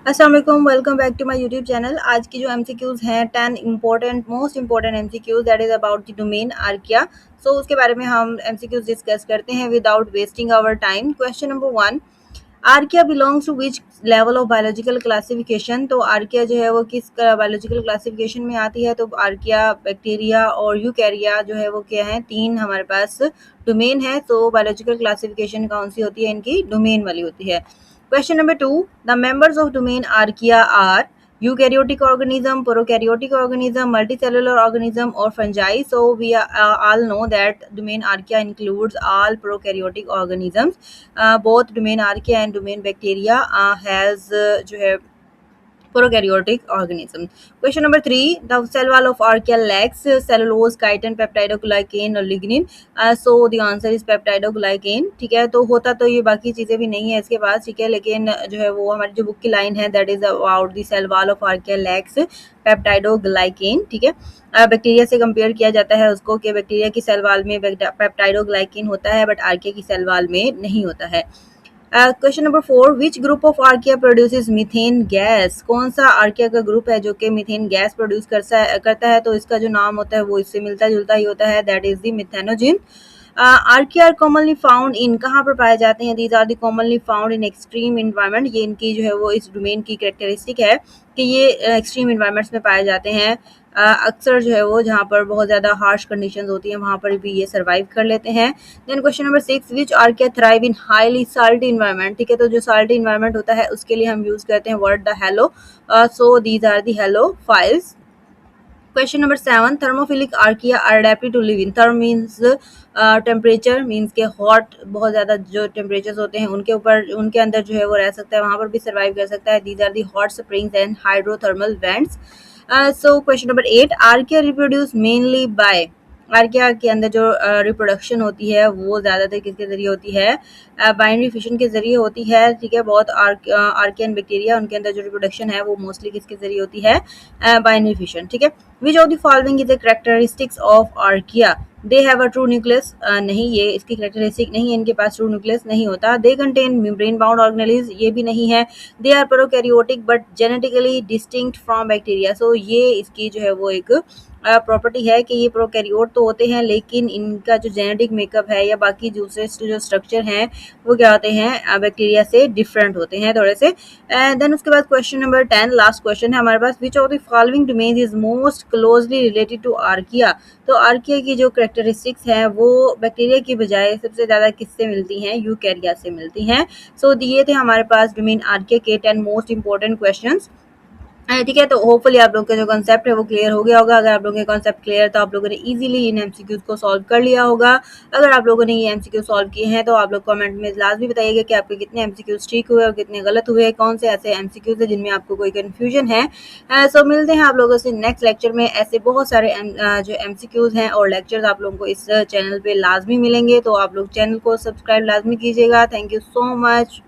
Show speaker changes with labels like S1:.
S1: अस्सलाम वालेकुम, welcome back to my YouTube channel. आज की जो एमसीक्यूज़ हैं 10 important most important MCQs that is about the domain archaea. So उसके बारे में हम एमसीक्यूज़ डिस्कस करते हैं without wasting our time. Question number 1, archaea belongs to which level of biological classification. तो आर्किया जो है वो किस बायोलॉजिकल क्लासिफिकेशन में आती है? तो आर्किया बैक्टीरिया और यूकैरिया जो है वो क्या है, तीन हमारे पास डोमेन है। तो बायोलॉजिकल क्लासिफिकेशन कौन सी होती है? इनकी डोमेन वाली होती है। Question number 2. The members of domain Archaea are eukaryotic organism, prokaryotic organism, multicellular organism, or fungi. So we all know that domain Archaea includes all prokaryotic organisms. Both domain Archaea and domain Bacteria has जो है prokaryotic organism. Question number 3. The cell wall of archaea lacks cellulose, chitin, peptidoglycan or lignin. So the answer is peptidoglycan. ठीक है, तो होता तो ये बाकी चीज़ें भी नहीं है इसके पास, ठीक है, लेकिन जो है वो हमारी जो बुक की लाइन है that is about the cell wall of archaea lacks peptidoglycan. ठीक है, बैक्टीरिया से कंपेयर किया जाता है उसको कि बैक्टीरिया की सेल वॉल में पेप्टाइडोग्लाइकेन होता है बट आर्किया की सेल वॉल में नहीं होता है। Question number 4, which group of archaea produces methane gas. कौन सा आर्किया का ग्रुप है जो कि मीथेन गैस प्रोड्यूस करता है? तो इसका जो नाम होता है वो इससे मिलता जुलता ही होता है, that is the methanogen. Archaea are commonly found in, कहाँ पर पाए जाते हैं? These are the commonly found in extreme environment. ये इनकी जो है वो इस डोमेन की कैरेक्टरिस्टिक है कि ये एक्सट्रीम इन्वायरमेंट्स में पाए जाते हैं। अक्सर जो है वो जहाँ पर बहुत ज़्यादा हार्श कंडीशंस होती हैं वहाँ पर भी ये सर्वाइव कर लेते हैं। Then question number 6, which archaea thrive in highly salty environment. ठीक है, तो जो साल्टी इन्वायरमेंट होता है उसके लिए हम यूज़ करते हैं word the halo. So these are the halophiles. Question number 7, thermophilic archaea are adapted to live in. Therm means temperature, means के हॉट, बहुत ज़्यादा जो टेम्परेचर्स होते हैं उनके ऊपर उनके अंदर जो है वो रह सकता है, वहाँ पर भी सर्वाइव कर सकता है। These are the hot springs and hydrothermal vents. So question number 8, archaea reproduce mainly by. Archaea के अंदर जो रिप्रोडक्शन होती है वो ज़्यादातर किसके ज़रिए होती है? बाइनरी फिशन के ज़रिए होती है। ठीक है, बहुत आर्कियन बैक्टीरिया उनके अंदर जो रिप्रोडक्शन है वो मोस्टली किसके ज़रिए होती है? Binary fission. ठीक है, विच of the following is the characteristics of archaea. They have a true nucleus. नहीं, ये इसकी कैरेक्टरिस्टिक नहीं है, इनके पास ट्रू न्यूक्लियस नहीं होता। They contain membrane bound organelles, ये भी नहीं है। They are prokaryotic but genetically distinct from bacteria. So ये इसकी जो है वो एक प्रॉपर्टी है कि ये प्रोकैरियोट तो होते हैं लेकिन इनका जो जेनेटिक मेकअप है या बाकी दूसरे जो स्ट्रक्चर हैं वो क्या होते हैं? बैक्टीरिया से डिफरेंट होते हैं थोड़े से। देन उसके बाद क्वेश्चन नंबर 10, लास्ट क्वेश्चन है हमारे पास, which of the following domain is most closely related to archaea. तो आर्किया की जो कैरेक्टरिस्टिक्स हैं वो बैक्टीरिया की बजाय सबसे ज़्यादा किससे मिलती हैं? यूकैरिया से मिलती हैं। सो ये थे हमारे पास डोमेन आर्किया के 10 मोस्ट इंपॉर्टेंट क्वेश्चन। ठीक है, तो होपफुली आप लोग का जो कॉन्सेप्ट है वो क्लियर हो गया होगा। अगर आप लोगों के कॉन्सेप्ट क्लियर तो आप लोगों ने इजीली इन एमसीक्यूज को सॉल्व कर लिया होगा। अगर आप लोगों ने ये एमसीक्यू सॉल्व किए हैं तो आप लोग कमेंट में लाजमी बताइएगा कि आपके कितने एमसीक्यूज ठीक हुए और कितने गलत हुए, कौन से ऐसे एमसीक्यूज है जिनमें आपको कोई कन्फ्यूजन है। सो मिलते हैं आप लोगों से नेक्स्ट लेक्चर में। ऐसे बहुत सारे जो एमसीक्यूज हैं और लेक्चर्स आप लोगों को इस चैनल पर लाजमी मिलेंगे, तो आप लोग चैनल को सब्सक्राइब लाजमी कीजिएगा। Thank you so much.